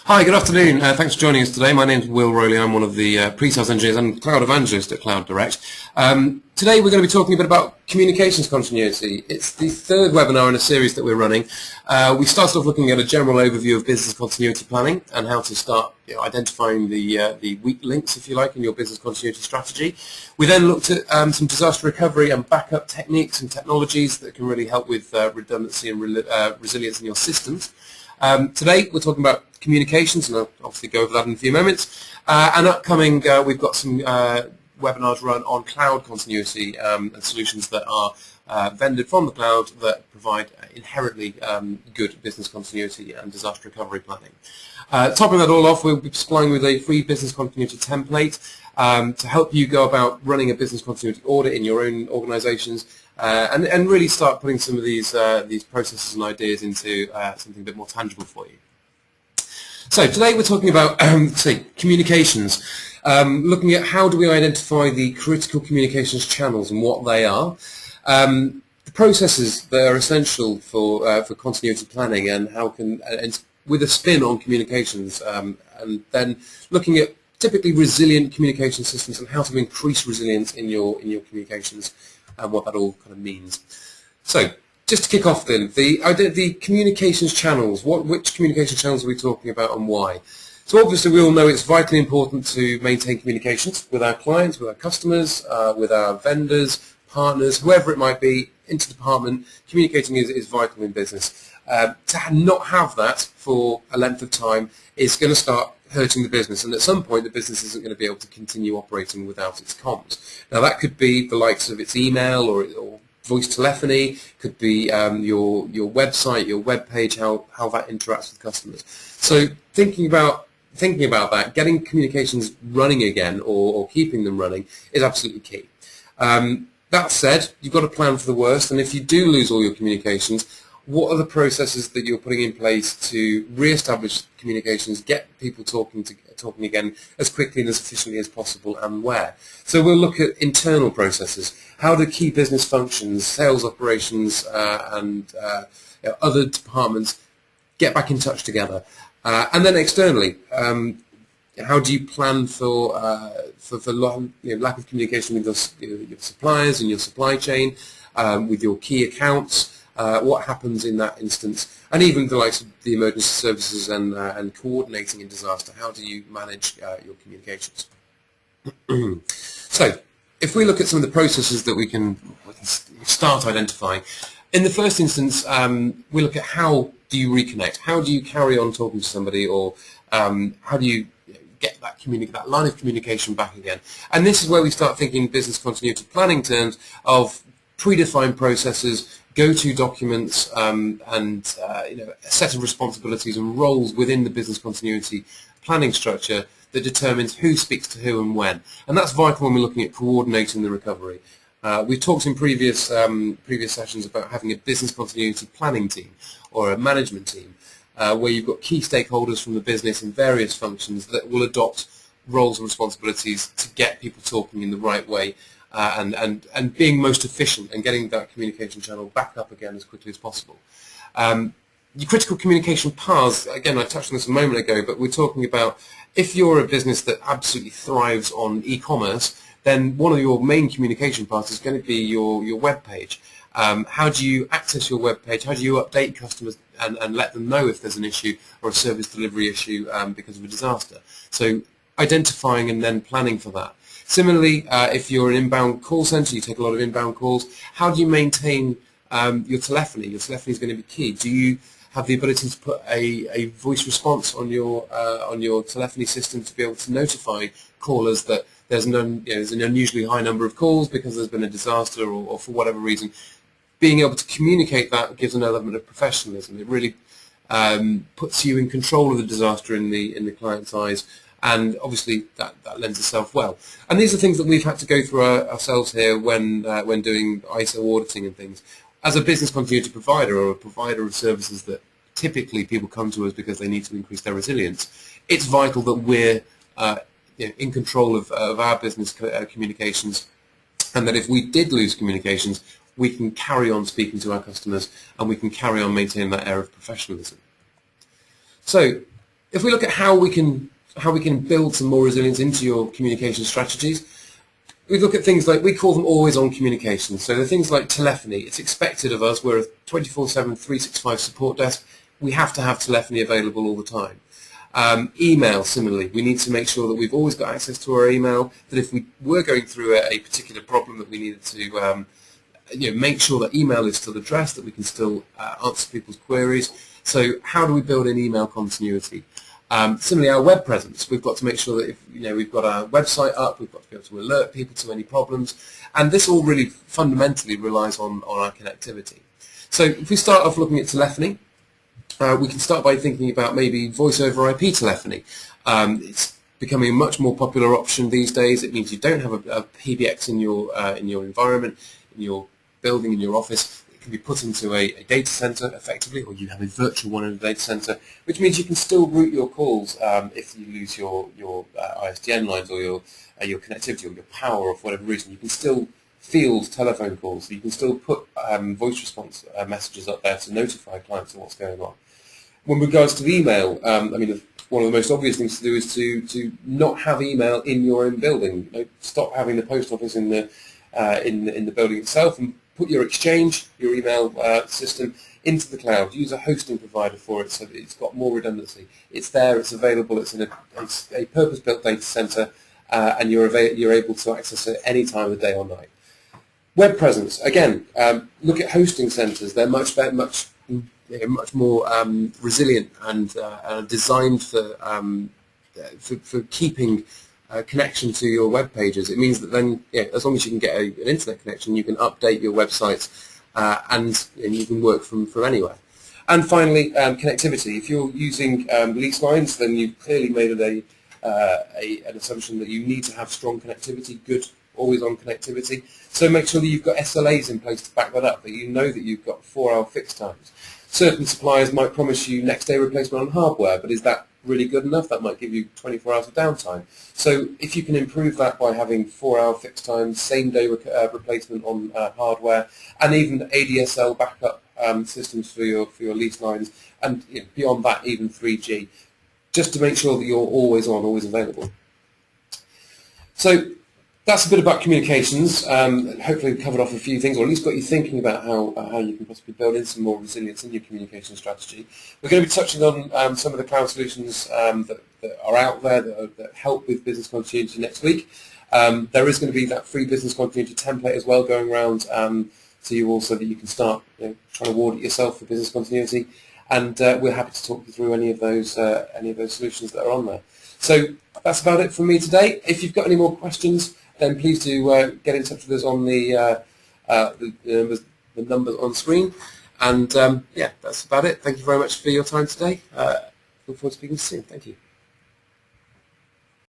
Hi, good afternoon. Thanks for joining us today. My name is Will Rowley. I'm one of the pre-sales engineers and cloud evangelist at Cloud Direct. Today we're going to be talking a bit about communications continuity. It's the third webinar in a series that we're running. We started off looking at a general overview of business continuity planning and how to start identifying the weak links, if you like, in your business continuity strategy. We then looked at some disaster recovery and backup techniques and technologies that can really help with redundancy and resilience in your systems. Today we're talking about communications, and I'll obviously go over that in a few moments. And upcoming, we've got some webinars run on cloud continuity and solutions that are vended from the cloud that provide inherently good business continuity and disaster recovery planning. Topping that all off, we'll be supplying with a free business continuity template to help you go about running a business continuity audit in your own organizations and really start putting some of these processes and ideas into something a bit more tangible for you. So today we're talking about communications, looking at how do we identify the critical communications channels and what they are, the processes that are essential for continuity planning and how can, and with a spin on communications, and then looking at typically resilient communication systems and how to increase resilience in your communications and what that all kind of means. So, just to kick off then, the communications channels, which communication channels are we talking about and why? So obviously we all know it's vitally important to maintain communications with our clients, with our customers, with our vendors, partners, whoever it might be, inter-department. Communicating is vital in business. To not have that for a length of time is going to start hurting the business, and at some point the business isn't going to be able to continue operating without its comms. Now that could be the likes of its email or voice telephony, could be your website, your web page, how that interacts with customers. So thinking about that, getting communications running again or keeping them running is absolutely key. That said, you've got to plan for the worst, and if you do lose all your communications, what are the processes that you're putting in place to re-establish communications, get people talking again as quickly and as efficiently as possible, and where? So we'll look at internal processes. How do key business functions, sales operations, and other departments get back in touch together? And then externally, how do you plan for lack of communication with your suppliers and your supply chain, with your key accounts? What happens in that instance, and even the likes of the emergency services and coordinating in disaster. How do you manage your communications? So, if we look at some of the processes that we can start identifying, in the first instance, we look at how do you reconnect? How do you carry on talking to somebody, or how do you get that line of communication back again? And this is where we start thinking business continuity planning terms of predefined processes, go-to documents, and a set of responsibilities and roles within the business continuity planning structure that determines who speaks to who and when. And that's vital when we're looking at coordinating the recovery. We've talked in previous sessions about having a business continuity planning team or a management team where you've got key stakeholders from the business in various functions that will adopt roles and responsibilities to get people talking in the right way and being most efficient and getting that communication channel back up again as quickly as possible. Your critical communication paths, again, I touched on this a moment ago, but we're talking about if you're a business that absolutely thrives on e-commerce, then one of your main communication paths is going to be your web page. How do you access your web page? How do you update customers and let them know if there's an issue or a service delivery issue because of a disaster? So identifying and then planning for that. Similarly, if you're an inbound call center, you take a lot of inbound calls, how do you maintain your telephony? Your telephony is going to be key. Do you have the ability to put a voice response on your telephony system to be able to notify callers that there's an unusually high number of calls because there's been a disaster or for whatever reason? Being able to communicate that gives an element of professionalism. It really puts you in control of the disaster in the client's eyes. And obviously that lends itself well. And these are things that we've had to go through ourselves here when doing ISO auditing and things. As a business continuity provider or a provider of services that typically people come to us because they need to increase their resilience, it's vital that we're in control of our business communications, and that if we did lose communications, we can carry on speaking to our customers and we can carry on maintaining that air of professionalism. So if we look at how we can build some more resilience into your communication strategies, we look at things like, we call them always-on communications. So the things like telephony. It's expected of us. We're a 24/7, 365 support desk. We have to have telephony available all the time. Email, similarly, we need to make sure that we've always got access to our email, that if we were going through a particular problem that we needed to make sure that email is still addressed, that we can still answer people's queries. So how do we build in email continuity? Similarly, our web presence, we've got to make sure that if we've got our website up, we've got to be able to alert people to any problems, and this all really fundamentally relies on our connectivity. So if we start off looking at telephony, we can start by thinking about maybe voice over IP telephony. It's becoming a much more popular option these days. It means you don't have a PBX in your environment, in your building, in your office. It can be put into a data center effectively, or you have a virtual one in a data center, which means you can still route your calls if you lose your ISDN lines or your connectivity or your power, or for whatever reason. You can still field telephone calls. So you can still put voice response messages up there to notify clients of what's going on. When regards to email, one of the most obvious things to do is to not have email in your own building. Stop having the post office in the building itself, and put your Exchange, your email system, into the cloud. Use a hosting provider for it so that it's got more redundancy. It's there, it's available, it's a purpose-built data center, and you're able to access it any time of the day or night. Web presence, again, look at hosting centers. They're much better, much more resilient and designed for keeping connection to your web pages. It means that then, as long as you can get an internet connection, you can update your websites and you can work from anywhere. And finally, connectivity. If you're using lease lines, then you've clearly made it an assumption that you need to have strong connectivity, good always-on connectivity. So make sure that you've got SLAs in place to back that up, that you know that you've got 4-hour fixed times. Certain suppliers might promise you next-day replacement on hardware, but is that really good enough? That might give you 24 hours of downtime. So if you can improve that by having 4-hour fixed times, same-day replacement on hardware, and even ADSL backup systems for your lease lines, and beyond that, even 3G, just to make sure that you're always on, always available. So that's a bit about communications. Hopefully we've covered off a few things, or at least got you thinking about how you can possibly build in some more resilience in your communication strategy. We're going to be touching on some of the cloud solutions that are out there that help with business continuity next week. There is going to be that free business continuity template as well going around to you all, so that you can start trying to audit yourself for business continuity. And we're happy to talk you through any of those solutions that are on there. So that's about it from me today. If you've got any more questions, then please do get in touch with us on the numbers on screen. And yeah, that's about it. Thank you very much for your time today. Look forward to speaking to you soon. Thank you.